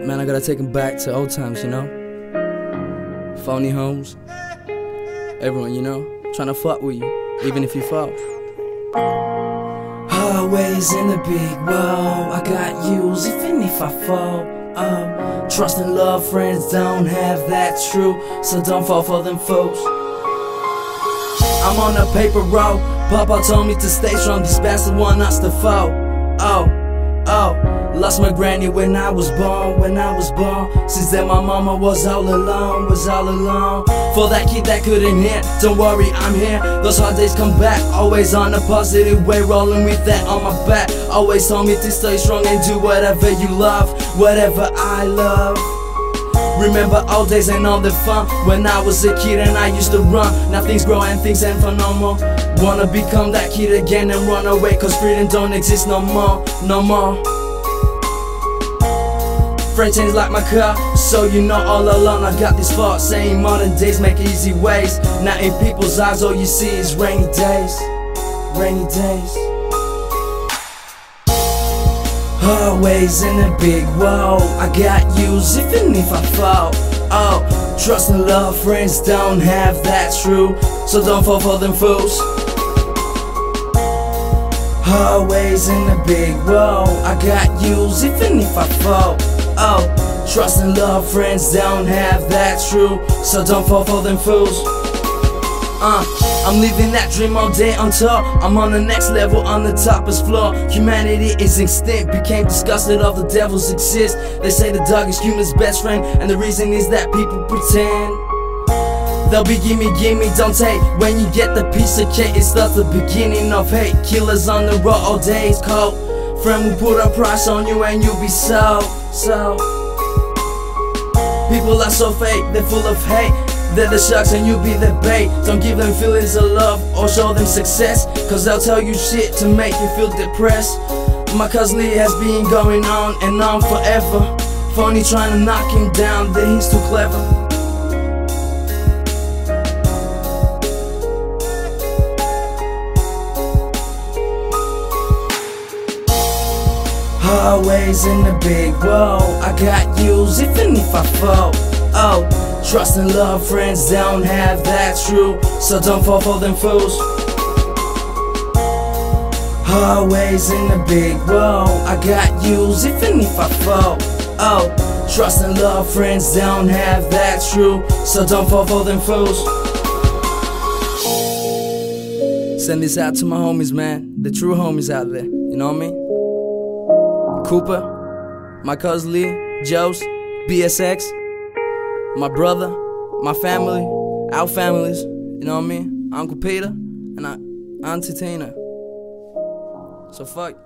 Man, I gotta take him back to old times, you know? Phony homes. Everyone, you know? Trying to fuck with you, even if you fall. Always in the big world, I got used even if I fall. Trust and love, friends don't have that true, so don't fall for them fools. I'm on a paper road, Papa told me to stay strong, these bastards want us to fall. Lost my granny when I was born, Since then my mama was all alone, For that kid that couldn't hear, don't worry, I'm here. Those hard days come back, always on a positive way, rolling with that on my back. Always told me to stay strong and do whatever you love, whatever I love. Remember old days and all the fun, when I was a kid and I used to run. Now things grow and things ain't fun no more. Wanna become that kid again and run away, cause freedom don't exist no more, no more. Friend changed like my car, so you know all along I got this thought saying modern days make easy ways. Now in people's eyes all you see is rainy days, rainy days. Always in a big world, I got used even if I fall. Trust and love, friends don't have that true, so don't fall for them fools. Always in a big world, I got used even if I fall. Trust and love, friends don't have that true, so don't fall for them fools. I'm living that dream all day on top. I'm on the next level, on the topest floor. Humanity is extinct, became disgusted of the devils exist. They say the dog is human's best friend, and the reason is that people pretend. They'll be gimme, don't take. When you get the piece of cake, it starts the beginning of hate. Killers on the road all day, it's cold. Friend will put a price on you and you'll be so. People are so fake, they're full of hate. They're the sharks and you be the bait. Don't give them feelings of love or show them success, cause they'll tell you shit to make you feel depressed. My cousin Lee has been going on and on forever. Phony trying to knock him down, then he's too clever. Always in the big world, I got used even if I fall. Trust and love, friends don't have that true, so don't fall for them fools. Always in the big world, I got used even if I fall. Trust and love, friends don't have that true, so don't fall for them fools. Send this out to my homies, man, the true homies out there, you know what I mean? Cooper, my cousin Lee, Joes, BSX, my brother, my family, our families, you know what I mean? Uncle Peter and Auntie Tina. So fuck.